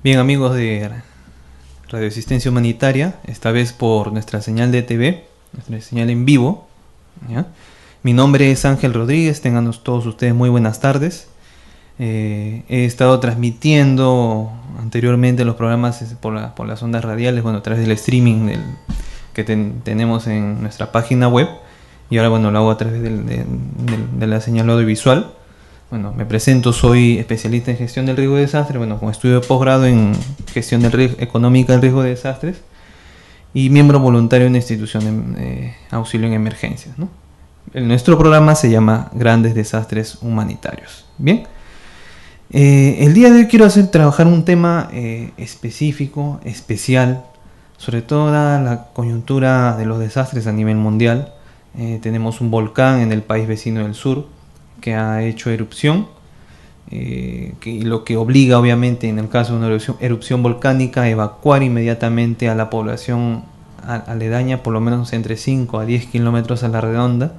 Bien, amigos de Radio Asistencia Humanitaria, esta vez por nuestra señal de TV, nuestra señal en vivo, ¿ya? Mi nombre es Ángel Rodríguez, tengan todos ustedes muy buenas tardes. He estado transmitiendo anteriormente los programas por las ondas radiales, bueno, a través del streaming que tenemos en nuestra página web, y ahora, bueno, lo hago a través de la señal audiovisual. Bueno, me presento, soy especialista en gestión del riesgo de desastres, bueno, con estudio de posgrado en gestión económica del riesgo de desastres y miembro voluntario de una institución de auxilio en emergencias, ¿no? Nuestro programa se llama Grandes Desastres Humanitarios. Bien, el día de hoy quiero trabajar un tema específico, especial, sobre todo dada la coyuntura de los desastres a nivel mundial. Tenemos un volcán en el país vecino del sur que ha hecho erupción, lo que obliga obviamente en el caso de una erupción volcánica a evacuar inmediatamente a la población aledaña, por lo menos entre 5 a 10 kilómetros a la redonda.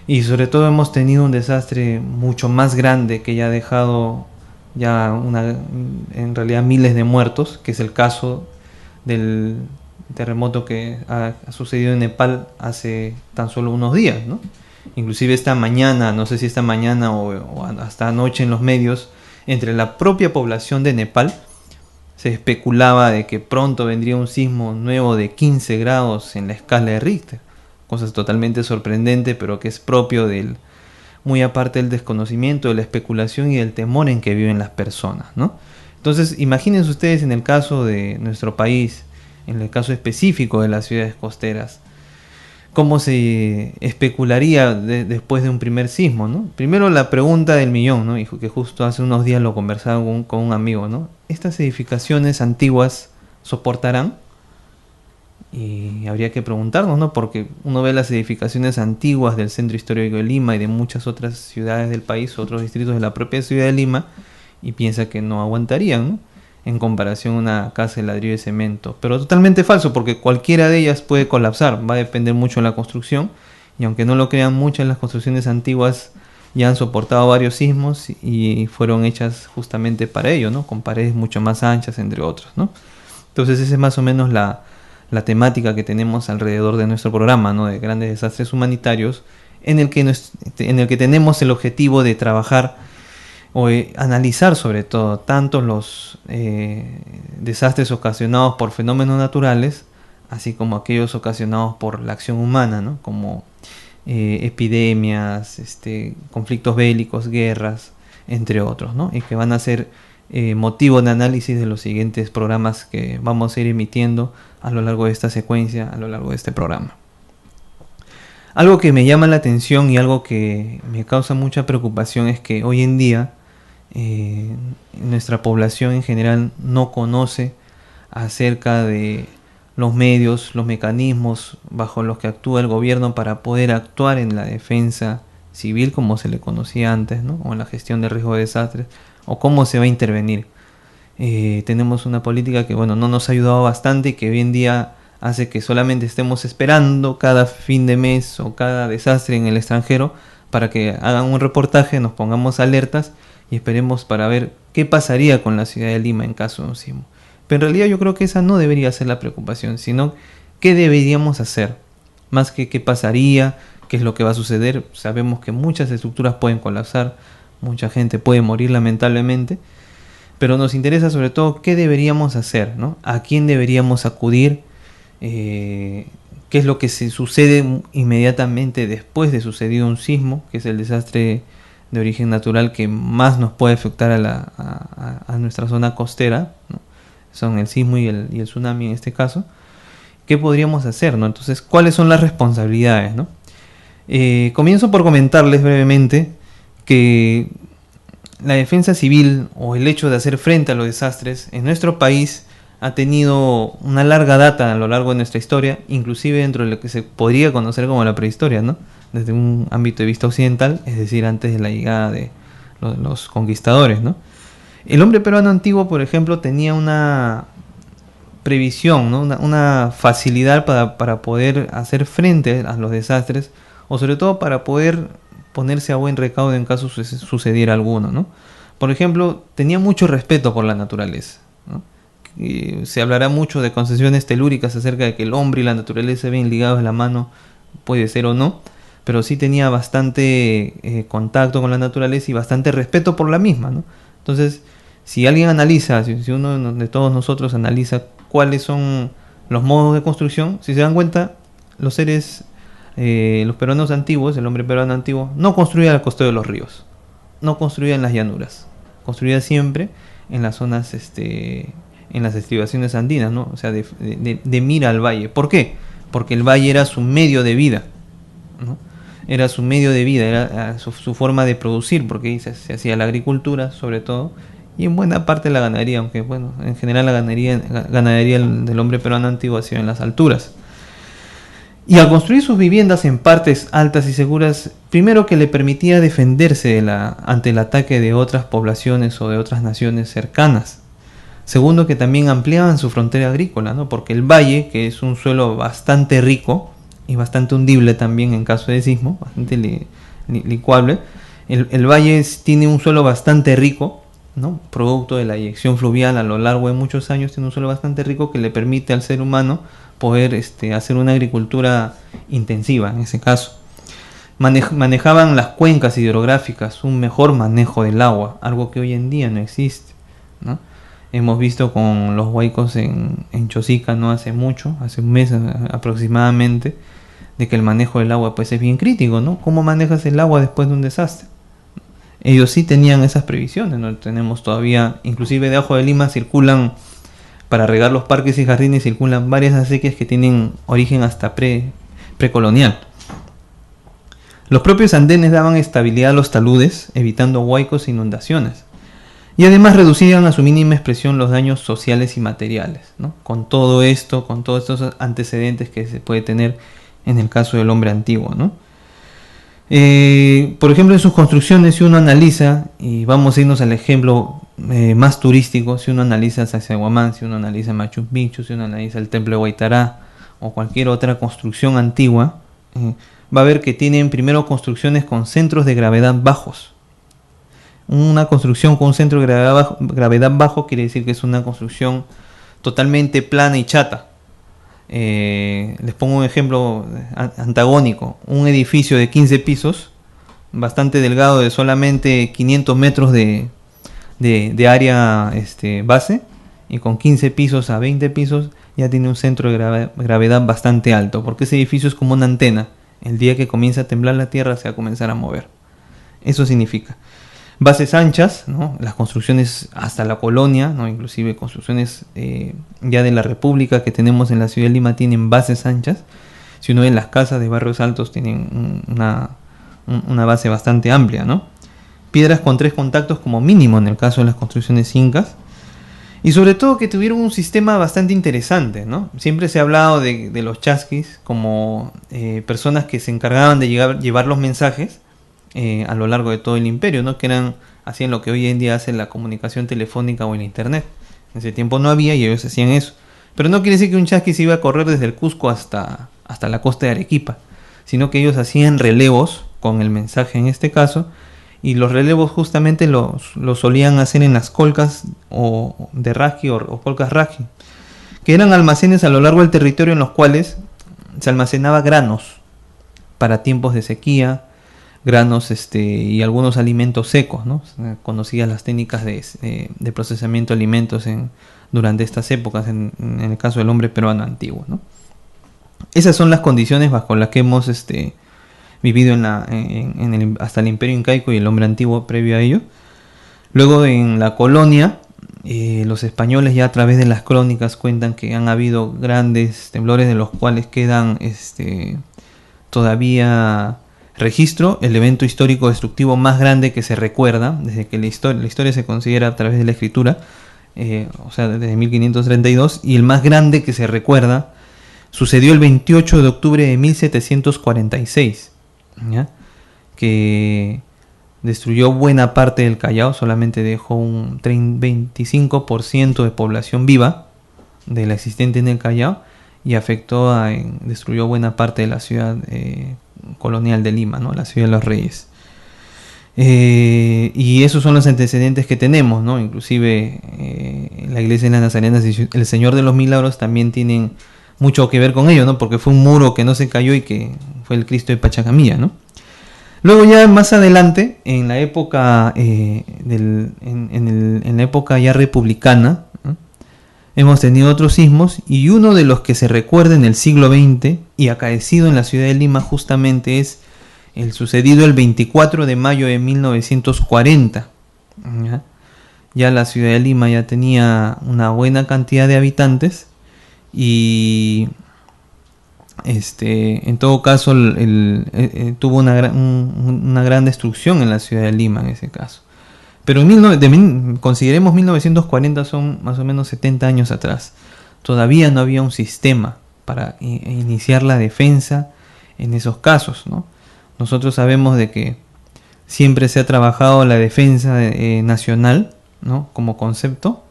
Y sobre todo hemos tenido un desastre mucho más grande que ya ha dejado en realidad miles de muertos, que es el caso del terremoto que ha sucedido en Nepal hace tan solo unos días, ¿no? Inclusive esta mañana, no sé si esta mañana o hasta anoche en los medios, entre la propia población de Nepal se especulaba de que pronto vendría un sismo nuevo de 15 grados en la escala de Richter. Cosas totalmente sorprendentes, pero que es propio muy aparte del desconocimiento, de la especulación y del temor en que viven las personas, ¿no? Entonces, imagínense ustedes en el caso de nuestro país, en el caso específico de las ciudades costeras, cómo se especularía después de un primer sismo, ¿no? Primero la pregunta del millón, ¿no? Y que justo hace unos días lo conversaba con un amigo, ¿no? ¿Estas edificaciones antiguas soportarán? Y habría que preguntarnos, ¿no? Porque uno ve las edificaciones antiguas del centro histórico de Lima y de muchas otras ciudades del país, otros distritos de la propia ciudad de Lima, y piensa que no aguantarían, ¿no? En comparación a una casa de ladrillo y cemento. Pero totalmente falso, porque cualquiera de ellas puede colapsar. Va a depender mucho de la construcción, y aunque no lo crean, muchas de las construcciones antiguas ya han soportado varios sismos y fueron hechas justamente para ello, ¿no? Con paredes mucho más anchas, entre otros, ¿no? Entonces esa es más o menos la temática que tenemos alrededor de nuestro programa, ¿no? De grandes desastres humanitarios, en el que tenemos el objetivo de trabajar o analizar sobre todo tanto los desastres ocasionados por fenómenos naturales, así como aquellos ocasionados por la acción humana, ¿no? Como epidemias, conflictos bélicos, guerras, entre otros, ¿no? Y que van a ser motivo de análisis de los siguientes programas que vamos a ir emitiendo a lo largo de esta secuencia, a lo largo de este programa. Algo que me llama la atención y algo que me causa mucha preocupación es que hoy en día nuestra población en general no conoce acerca de los medios, los mecanismos bajo los que actúa el gobierno para poder actuar en la defensa civil, como se le conocía antes, ¿no? O en la gestión de riesgo de desastres, o cómo se va a intervenir. Tenemos una política que, bueno, no nos ha ayudado bastante y que hoy en día hace que solamente estemos esperando cada fin de mes o cada desastre en el extranjero para que hagan un reportaje, nos pongamos alertas y esperemos para ver qué pasaría con la ciudad de Lima en caso de un sismo. Pero en realidad yo creo que esa no debería ser la preocupación, sino qué deberíamos hacer. Más que qué pasaría, qué es lo que va a suceder. Sabemos que muchas estructuras pueden colapsar, mucha gente puede morir lamentablemente, pero nos interesa sobre todo qué deberíamos hacer, ¿no? A quién deberíamos acudir, qué es lo que se sucede inmediatamente después de sucedido un sismo, que es el desastre de origen natural que más nos puede afectar a nuestra zona costera, ¿no? Son el sismo y el tsunami en este caso. ¿Qué podríamos hacer, ¿no? Entonces, ¿cuáles son las responsabilidades, ¿no? Comienzo por comentarles brevemente que la defensa civil o el hecho de hacer frente a los desastres en nuestro país ha tenido una larga data a lo largo de nuestra historia, inclusive dentro de lo que se podría conocer como la prehistoria, ¿no? Desde un ámbito de vista occidental, es decir, antes de la llegada de los conquistadores, ¿no? El hombre peruano antiguo, por ejemplo, tenía una previsión, ¿no? Una facilidad para poder hacer frente a los desastres, o sobre todo para poder ponerse a buen recaudo en caso sucediera alguno, ¿no? Por ejemplo, tenía mucho respeto por la naturaleza, ¿no? se hablará mucho de concesiones telúricas acerca de que el hombre y la naturaleza ven ligados de la mano, puede ser o no, pero sí tenía bastante contacto con la naturaleza y bastante respeto por la misma, ¿no? Entonces, si alguien analiza, si uno de todos nosotros analiza cuáles son los modos de construcción, si se dan cuenta, los seres, los peruanos antiguos, el hombre peruano antiguo, no construía al costado de los ríos, no construía en las llanuras, construía siempre en las zonas, en las estribaciones andinas, ¿no? O sea, de mira al valle. ¿Por qué? Porque el valle era su medio de vida, ¿no? Era su medio de vida, era su forma de producir, porque ahí se hacía la agricultura, sobre todo, y en buena parte la ganadería, aunque bueno, en general la ganadería del hombre peruano antiguo ha sido en las alturas. Y al construir sus viviendas en partes altas y seguras, primero que le permitía defenderse ante el ataque de otras poblaciones o de otras naciones cercanas. Segundo, que también ampliaban su frontera agrícola, ¿no? Porque el valle, que es un suelo bastante rico y bastante hundible también en caso de sismo, bastante licuable, el valle tiene un suelo bastante rico, ¿no? Producto de la eyección fluvial a lo largo de muchos años, tiene un suelo bastante rico que le permite al ser humano poder hacer una agricultura intensiva en ese caso. Manejaban las cuencas hidrográficas, un mejor manejo del agua, algo que hoy en día no existe, ¿no? Hemos visto con los huaicos en Chosica no hace mucho, hace un mes aproximadamente, de que el manejo del agua pues es bien crítico, ¿no? ¿Cómo manejas el agua después de un desastre? Ellos sí tenían esas previsiones, ¿no? Tenemos todavía, inclusive debajo de Lima circulan, para regar los parques y jardines, circulan varias acequias que tienen origen hasta precolonial. Los propios andenes daban estabilidad a los taludes, evitando huaicos e inundaciones. Y además reducían a su mínima expresión los daños sociales y materiales, ¿no? Con todo esto, con todos estos antecedentes que se puede tener en el caso del hombre antiguo, ¿no? Por ejemplo, en sus construcciones, si uno analiza, y vamos a irnos al ejemplo más turístico, si uno analiza Sacsayhuamán, si uno analiza Machu Picchu, si uno analiza el templo de Huaytará o cualquier otra construcción antigua, va a ver que tienen primero construcciones con centros de gravedad bajos. Una construcción con un centro de gravedad bajo quiere decir que es una construcción totalmente plana y chata. Les pongo un ejemplo antagónico. Un edificio de 15 pisos, bastante delgado, de solamente 500 metros de área base, y con 15 pisos a 20 pisos ya tiene un centro de gravedad bastante alto, porque ese edificio es como una antena. El día que comienza a temblar la tierra se va a comenzar a mover. Eso significa bases anchas, ¿no? Las construcciones hasta la colonia, ¿no? Inclusive construcciones ya de la República que tenemos en la ciudad de Lima tienen bases anchas. Si uno ve en las casas de barrios altos tienen una base bastante amplia, ¿no? Piedras con 3 contactos como mínimo en el caso de las construcciones incas. Y sobre todo que tuvieron un sistema bastante interesante, ¿no? Siempre se ha hablado de los chasquis como personas que se encargaban de llevar los mensajes a lo largo de todo el imperio, ¿no? Que hacían lo que hoy en día hace la comunicación telefónica o el internet. En ese tiempo no había y ellos hacían eso. Pero no quiere decir que un chasqui se iba a correr desde el Cusco hasta la costa de Arequipa, sino que ellos hacían relevos con el mensaje en este caso, y los relevos justamente los solían hacer en las colcas de Rasqui o colcas Rasqui, que eran almacenes a lo largo del territorio en los cuales se almacenaba granos para tiempos de sequía, granos y algunos alimentos secos, ¿no? Conocidas las técnicas de procesamiento de alimentos durante estas épocas, en el caso del hombre peruano antiguo, ¿no? Esas son las condiciones bajo las que hemos vivido hasta el imperio incaico y el hombre antiguo previo a ello. Luego en la colonia, los españoles ya a través de las crónicas cuentan que han habido grandes temblores de los cuales quedan todavía registro. El evento histórico destructivo más grande que se recuerda desde que la historia se considera a través de la escritura, o sea desde 1532, y el más grande que se recuerda sucedió el 28 de octubre de 1746, ¿ya? Que destruyó buena parte del Callao, solamente dejó un 25% de población viva de la existente en el Callao, y destruyó buena parte de la ciudad colonial de Lima, ¿no? La ciudad de los Reyes. Y esos son los antecedentes que tenemos, ¿no? Inclusive la iglesia de las Nazarenas y el Señor de los Milagros también tienen mucho que ver con ello, ¿no? Porque fue un muro que no se cayó y que fue el Cristo de Pachacamilla, ¿no? Luego ya más adelante, en la época, en la época ya republicana, ¿no? Hemos tenido otros sismos, y uno de los que se recuerda en el siglo XX y acaecido en la ciudad de Lima justamente es el sucedido el 24 de mayo de 1940. ¿Ya? Ya la ciudad de Lima ya tenía una buena cantidad de habitantes y en todo caso tuvo una gran destrucción en la ciudad de Lima en ese caso. Pero consideremos 1940, son más o menos 70 años atrás. Todavía no había un sistema para iniciar la defensa en esos casos, ¿no? Nosotros sabemos de que siempre se ha trabajado la defensa nacional, ¿no? Como concepto.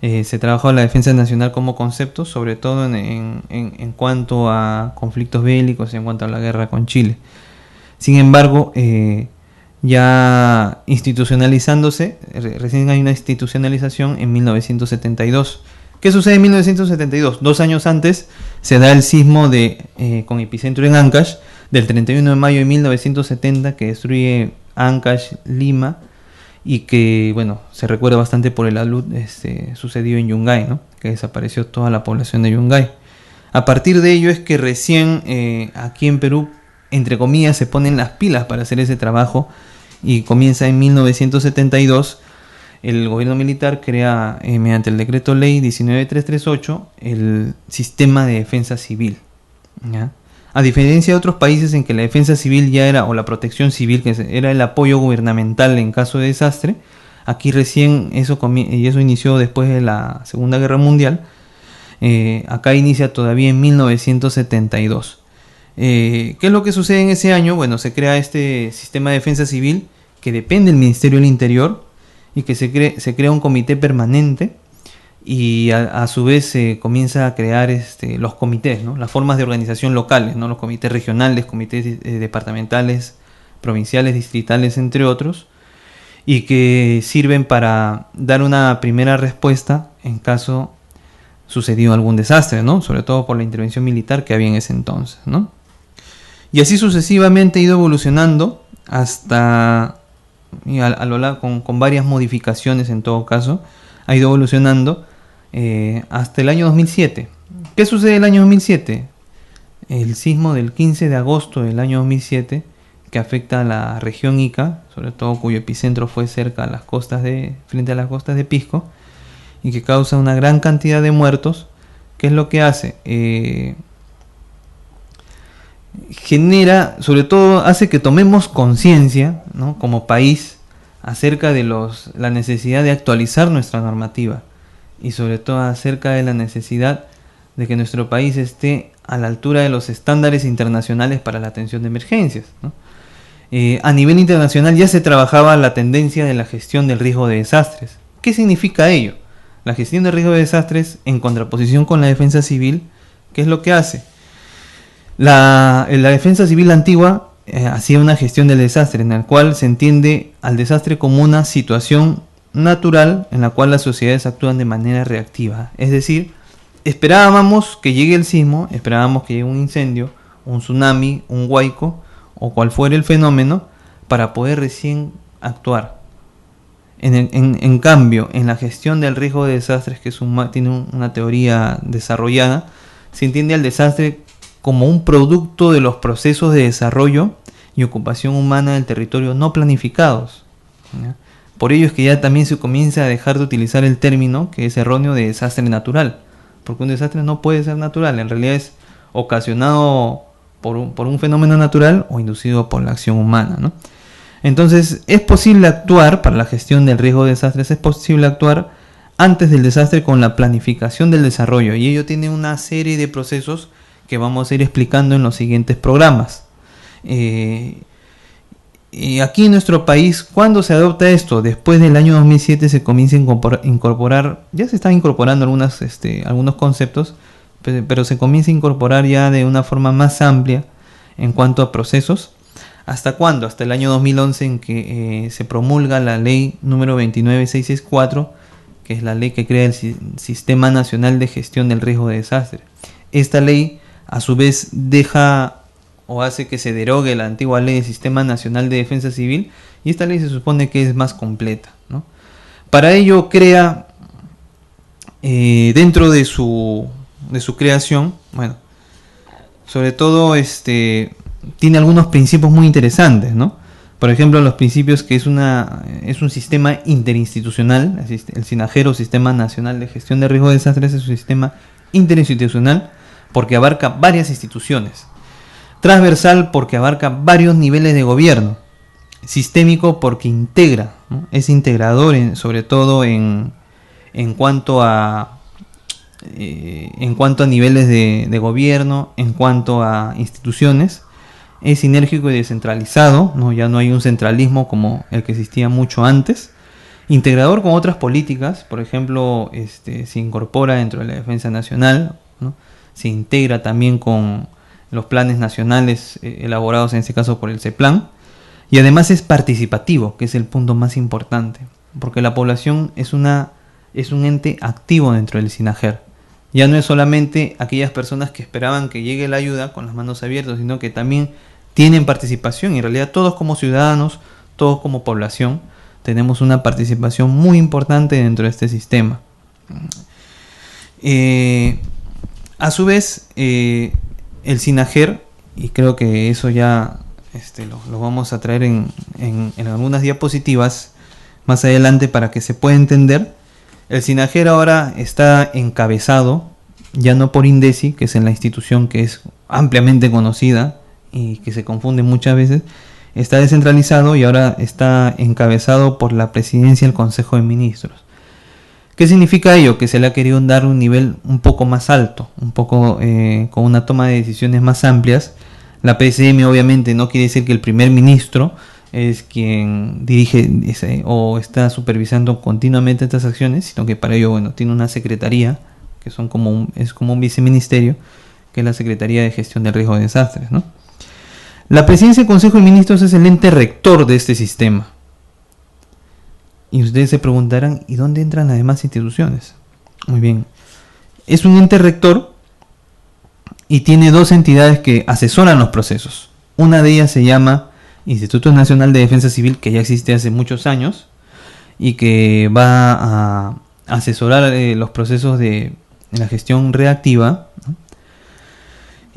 Se trabajó la defensa nacional como concepto, sobre todo en cuanto a conflictos bélicos, en cuanto a la guerra con Chile. Sin embargo, ya institucionalizándose, recién hay una institucionalización en 1972. ¿Qué sucede en 1972? 2 años antes se da el sismo con epicentro en Ancash, del 31 de mayo de 1970, que destruye Ancash, Lima, y que, bueno, se recuerda bastante por el alud sucedido en Yungay, ¿no? Que desapareció toda la población de Yungay. A partir de ello es que recién aquí en Perú, entre comillas, se ponen las pilas para hacer ese trabajo, y comienza en 1972. El gobierno militar crea, mediante el decreto ley 19338, el sistema de defensa civil, ¿ya? A diferencia de otros países en que la defensa civil ya era, o la protección civil, que era el apoyo gubernamental en caso de desastre, aquí recién y eso inició después de la Segunda Guerra Mundial. Acá inicia todavía en 1972. ¿Qué es lo que sucede en ese año? Bueno, se crea este sistema de defensa civil que depende del Ministerio del Interior, y que se crea un comité permanente, y a su vez se comienza a crear los comités, ¿no? Las formas de organización locales, ¿no? Los comités regionales, comités departamentales, provinciales, distritales, entre otros, y que sirven para dar una primera respuesta en caso sucedido algún desastre, ¿no? Sobre todo por la intervención militar que había en ese entonces, ¿no? Y así sucesivamente ha ido evolucionando hasta, con varias modificaciones en todo caso, ha ido evolucionando hasta el año 2007. ¿Qué sucede en el año 2007? El sismo del 15 de agosto del año 2007, que afecta a la región Ica, sobre todo cuyo epicentro fue cerca a las costas frente a las costas de Pisco, y que causa una gran cantidad de muertos. ¿Qué es lo que hace? Genera, sobre todo, hace que tomemos conciencia, ¿no? Como país, acerca de la necesidad de actualizar nuestra normativa, y sobre todo acerca de la necesidad de que nuestro país esté a la altura de los estándares internacionales para la atención de emergencias, ¿no? A nivel internacional ya se trabajaba la tendencia de la gestión del riesgo de desastres. ¿Qué significa ello? La gestión de riesgo de desastres, en contraposición con la defensa civil, ¿qué es lo que hace? La defensa civil antigua hacía una gestión del desastre, en la cual se entiende al desastre como una situación natural en la cual las sociedades actúan de manera reactiva. Es decir, esperábamos que llegue el sismo, esperábamos que llegue un incendio, un tsunami, un huaico, o cual fuera el fenómeno, para poder recién actuar. En cambio, en la gestión del riesgo de desastres, que tiene una teoría desarrollada, se entiende al desastre como un producto de los procesos de desarrollo y ocupación humana del territorio no planificados, ¿ya? Por ello es que ya también se comienza a dejar de utilizar el término, que es erróneo, de desastre natural, porque un desastre no puede ser natural, en realidad es ocasionado por un fenómeno natural o inducido por la acción humana, ¿no? Entonces, es posible actuar para la gestión del riesgo de desastres, es posible actuar antes del desastre con la planificación del desarrollo, y ello tiene una serie de procesos que vamos a ir explicando en los siguientes programas. Y aquí en nuestro país, ¿cuándo se adopta esto? Después del año 2007 se comienza a incorporar, ya se están incorporando algunos conceptos, pero se comienza a incorporar ya de una forma más amplia en cuanto a procesos. ¿Hasta cuándo? Hasta el año 2011, en que se promulga la ley número 29664, que es la ley que crea el Sistema Nacional de Gestión del Riesgo de Desastre. Esta ley, a su vez, deja o hace que se derogue la antigua ley del Sistema Nacional de Defensa Civil, y esta ley se supone que es más completa, ¿no? Para ello crea, dentro de su creación, bueno, sobre todo tiene algunos principios muy interesantes, ¿no? Por ejemplo, los principios que es un sistema interinstitucional, el SINAGER, Sistema Nacional de Gestión de Riesgo de Desastres, es un sistema interinstitucional porque abarca varias instituciones. Transversal porque abarca varios niveles de gobierno. Sistémico porque integra, ¿no? Es integrador sobre todo en cuanto a niveles de gobierno, en cuanto a instituciones. Es sinérgico y descentralizado, ¿no? Ya no hay un centralismo como el que existía mucho antes. Integrador con otras políticas, por ejemplo, se incorpora dentro de la defensa nacional, ¿no? Se integra también con los planes nacionales elaborados en este caso por el CEPLAN, y además es participativo, que es el punto más importante, porque la población es un ente activo dentro del SINAGER. Ya no es solamente aquellas personas que esperaban que llegue la ayuda con las manos abiertas, sino que también tienen participación, y en realidad todos como ciudadanos, todos como población, tenemos una participación muy importante dentro de este sistema. A su vez, el SINAGER, y creo que eso ya lo vamos a traer en algunas diapositivas más adelante para que se pueda entender. El SINAGER ahora está encabezado ya no por INDECI, que es la institución que es ampliamente conocida y que se confunde muchas veces. Está descentralizado y ahora está encabezado por la presidencia del Consejo de Ministros. ¿Qué significa ello? Que se le ha querido dar un nivel un poco más alto, un poco con una toma de decisiones más amplias. La PCM obviamente no quiere decir que el primer ministro es quien dirige o está supervisando continuamente estas acciones, sino que para ello, bueno, tiene una secretaría que es como un viceministerio, que es la Secretaría de Gestión del Riesgo de Desastres, ¿no? La presidencia del Consejo de Ministros es el ente rector de este sistema. Y ustedes se preguntarán, ¿y dónde entran las demás instituciones? Muy bien. Es un ente rector y tiene dos entidades que asesoran los procesos. Una de ellas se llama Instituto Nacional de Defensa Civil, que ya existe hace muchos años y que va a asesorar los procesos de la gestión reactiva, ¿no?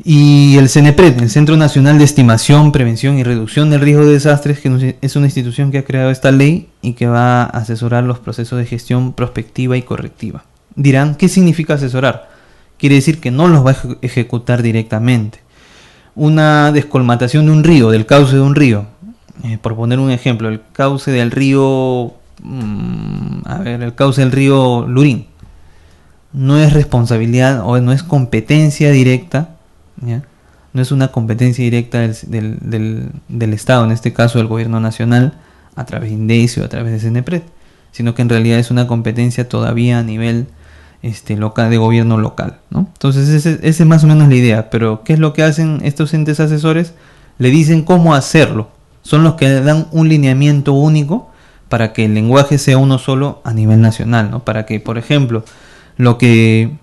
Y el CENEPRED, el Centro Nacional de Estimación, Prevención y Reducción del Riesgo de Desastres, que es una institución que ha creado esta ley y que va a asesorar los procesos de gestión prospectiva y correctiva. Dirán, ¿qué significa asesorar? Quiere decir que no los va a ejecutar directamente. Una descolmatación de un río, del cauce de un río, por poner un ejemplo, el cauce del río Lurín, no es responsabilidad o no es competencia directa, ¿ya? No es una competencia directa del Estado, en este caso del gobierno nacional, a través de INDECI o a través de CENEPRED, sino que en realidad es una competencia todavía a nivel local, de gobierno local, ¿no? Entonces esa es más o menos la idea. Pero ¿qué es lo que hacen estos entes asesores? Le dicen cómo hacerlo. Son los que le dan un lineamiento único para que el lenguaje sea uno solo a nivel nacional, ¿no? Para que, por ejemplo, lo que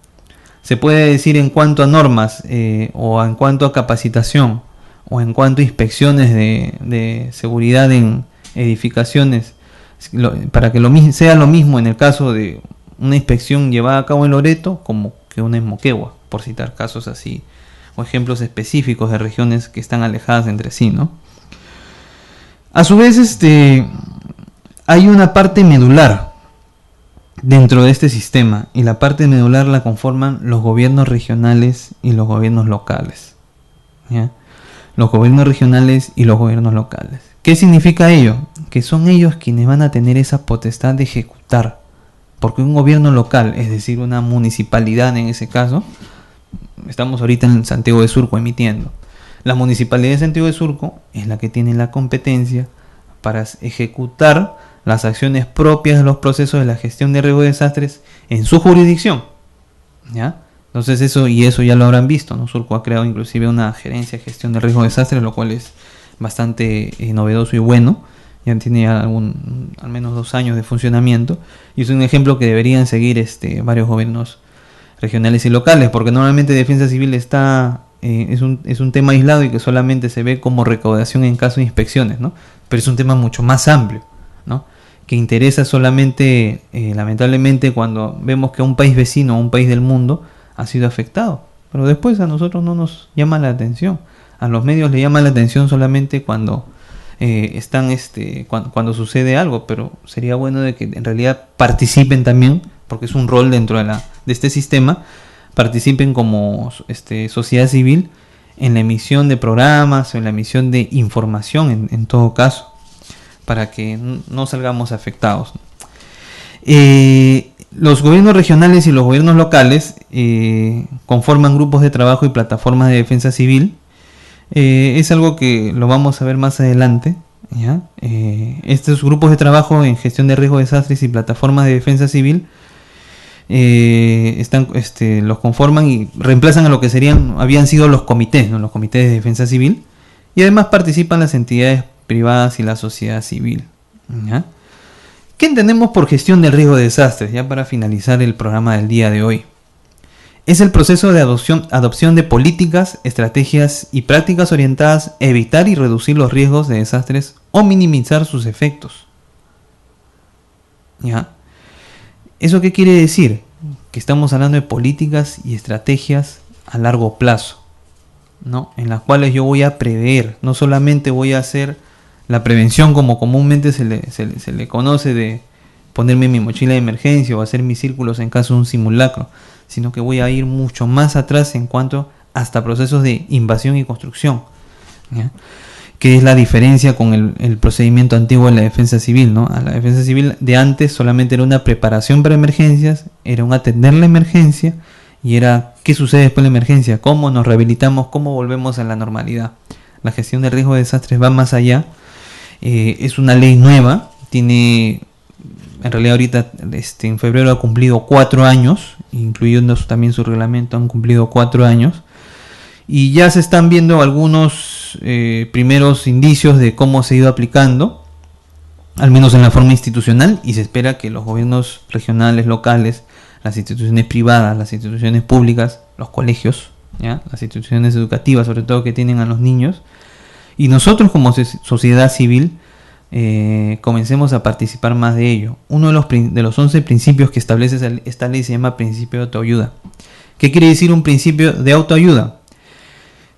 se puede decir en cuanto a normas o en cuanto a capacitación o en cuanto a inspecciones de seguridad en edificaciones, para que sea lo mismo en el caso de una inspección llevada a cabo en Loreto como que una en Moquegua, por citar casos así o ejemplos específicos de regiones que están alejadas entre sí, ¿no? A su vez, hay una parte medular dentro de este sistema, y la parte medular la conforman los gobiernos regionales y los gobiernos locales, ¿ya? Los gobiernos regionales y los gobiernos locales. ¿Qué significa ello? Que son ellos quienes van a tener esa potestad de ejecutar, porque un gobierno local, es decir, una municipalidad en ese caso, estamos ahorita en Santiago de Surco emitiendo, la municipalidad de Santiago de Surco es la que tiene la competencia para ejecutar las acciones propias de los procesos de la gestión de riesgo de desastres en su jurisdicción, ¿ya? Entonces eso ya lo habrán visto, ¿no? Surco ha creado inclusive una gerencia de gestión de riesgo de desastres, lo cual es bastante novedoso y bueno, ya tiene al menos 2 años de funcionamiento, y es un ejemplo que deberían seguir varios gobiernos regionales y locales, porque normalmente defensa civil es un tema aislado y que solamente se ve como recaudación en caso de inspecciones, ¿no? Pero es un tema mucho más amplio, ¿no? Que interesa solamente, lamentablemente, cuando vemos que un país vecino o un país del mundo ha sido afectado, pero después a nosotros no nos llama la atención. A los medios le llama la atención solamente cuando cuando sucede algo, pero sería bueno de que en realidad participen también, porque es un rol dentro de este sistema, participen como sociedad civil en la emisión de programas o en la emisión de información en todo caso, para que no salgamos afectados. Los gobiernos regionales y los gobiernos locales conforman grupos de trabajo y plataformas de defensa civil. Es algo que lo vamos a ver más adelante, ¿ya? Estos grupos de trabajo en gestión de riesgos, desastres y plataformas de defensa civil los conforman y reemplazan a lo que habían sido los comités, ¿no? Los comités de defensa civil, y además participan las entidades privadas y la sociedad civil, ¿ya? ¿Qué entendemos por gestión del riesgo de desastres? Ya para finalizar el programa del día de hoy. Es el proceso de adopción de políticas, estrategias y prácticas orientadas a evitar y reducir los riesgos de desastres o minimizar sus efectos. ¿Ya? ¿Eso qué quiere decir? Que estamos hablando de políticas y estrategias a largo plazo, ¿no? En las cuales yo voy a prever, no solamente voy a hacer la prevención como comúnmente se le conoce, de ponerme mi mochila de emergencia o hacer mis círculos en caso de un simulacro, sino que voy a ir mucho más atrás en cuanto hasta procesos de invasión y construcción, ¿ya? Que es la diferencia con el procedimiento antiguo de la defensa civil, ¿no? A la defensa civil de antes solamente era una preparación para emergencias, era un atender la emergencia y era qué sucede después de la emergencia, cómo nos rehabilitamos, cómo volvemos a la normalidad. La gestión de riesgo de desastres va más allá. Es una ley nueva, en realidad ahorita en febrero ha cumplido 4 años, incluyendo también su reglamento, han cumplido 4 años, y ya se están viendo algunos primeros indicios de cómo se ha ido aplicando, al menos en la forma institucional, y se espera que los gobiernos regionales, locales, las instituciones privadas, las instituciones públicas, los colegios, ¿ya? Las instituciones educativas, sobre todo que tienen a los niños, y nosotros como sociedad civil comencemos a participar más de ello. Uno de los 11 principios que establece esta ley se llama principio de autoayuda. ¿Qué quiere decir un principio de autoayuda?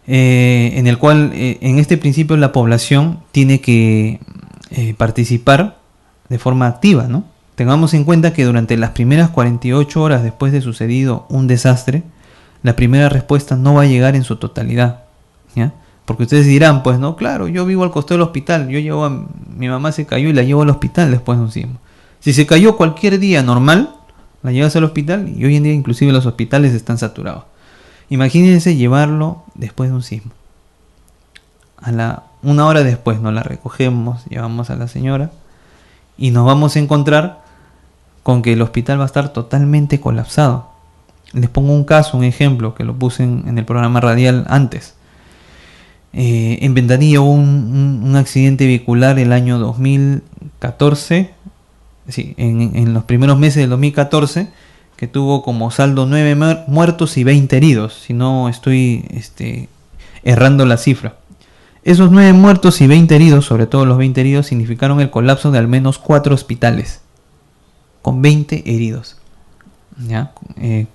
En el cual, en este principio, la población tiene que participar de forma activa, ¿no? Tengamos en cuenta que durante las primeras 48 horas después de sucedido un desastre, la primera respuesta no va a llegar en su totalidad, ¿ya? Porque ustedes dirán, pues no, claro, yo vivo al costado del hospital, mi mamá se cayó y la llevo al hospital después de un sismo. Si se cayó cualquier día normal, la llevas al hospital, y hoy en día inclusive los hospitales están saturados. Imagínense llevarlo después de un sismo. Una hora después nos la recogemos, llevamos a la señora y nos vamos a encontrar con que el hospital va a estar totalmente colapsado. Les pongo un ejemplo que lo puse en el programa radial antes. En Ventanilla hubo un accidente vehicular el año 2014, sí, en los primeros meses del 2014, que tuvo como saldo 9 muertos y 20 heridos, si no estoy errando la cifra. Esos 9 muertos y 20 heridos, sobre todo los 20 heridos, significaron el colapso de al menos 4 hospitales, con 20 heridos, ¿ya?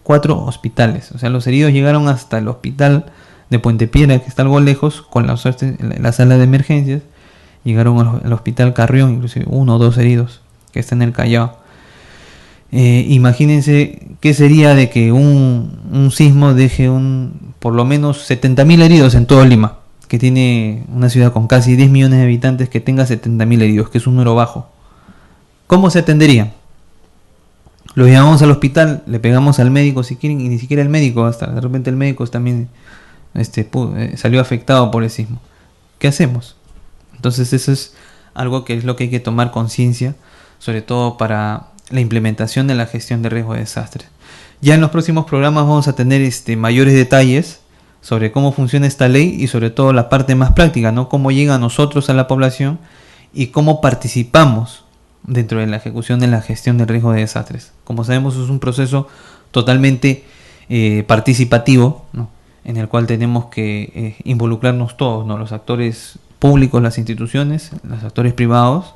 4 hospitales, o sea, los heridos llegaron hasta el hospital de Puente Piedra, que está algo lejos, con la sala de emergencias, llegaron al hospital Carrión, inclusive 1 o 2 heridos, que está en el Callao. Imagínense qué sería de que un sismo deje por lo menos 70.000 heridos en todo Lima, que tiene una ciudad con casi 10 millones de habitantes, que tenga 70.000 heridos, que es un número bajo. ¿Cómo se atenderían? Lo llevamos al hospital, le pegamos al médico si quieren, y ni siquiera el médico, hasta de repente el médico también salió afectado por el sismo. ¿Qué hacemos? Entonces eso es algo que es lo que hay que tomar conciencia, sobre todo para la implementación de la gestión de riesgo de desastres. Ya en los próximos programas vamos a tener mayores detalles sobre cómo funciona esta ley y sobre todo la parte más práctica, ¿no? Cómo llega a nosotros, a la población, y cómo participamos dentro de la ejecución de la gestión del riesgo de desastres. Como sabemos, es un proceso totalmente participativo, ¿no? En el cual tenemos que involucrarnos todos, ¿no? Los actores públicos, las instituciones, los actores privados,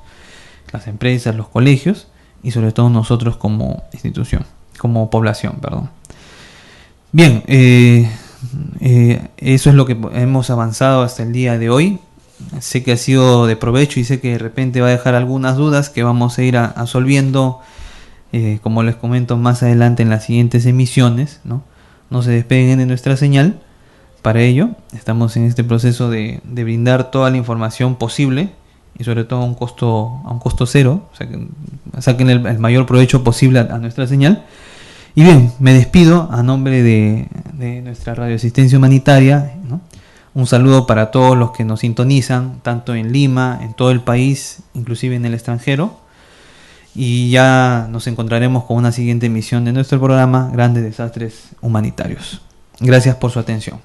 las empresas, los colegios y sobre todo nosotros como institución, como población, perdón. Bien, eso es lo que hemos avanzado hasta el día de hoy. Sé que ha sido de provecho y sé que de repente va a dejar algunas dudas que vamos a ir absolviendo, como les comento más adelante en las siguientes emisiones, ¿no? No se despeguen de nuestra señal. Para ello, estamos en este proceso de brindar toda la información posible y sobre todo a un costo cero. O sea, que saquen el mayor provecho posible a nuestra señal. Y bien, me despido a nombre de nuestra radioasistencia humanitaria, ¿no? Un saludo para todos los que nos sintonizan, tanto en Lima, en todo el país, inclusive en el extranjero. Y ya nos encontraremos con una siguiente emisión de nuestro programa Grandes Desastres Humanitarios. Gracias por su atención.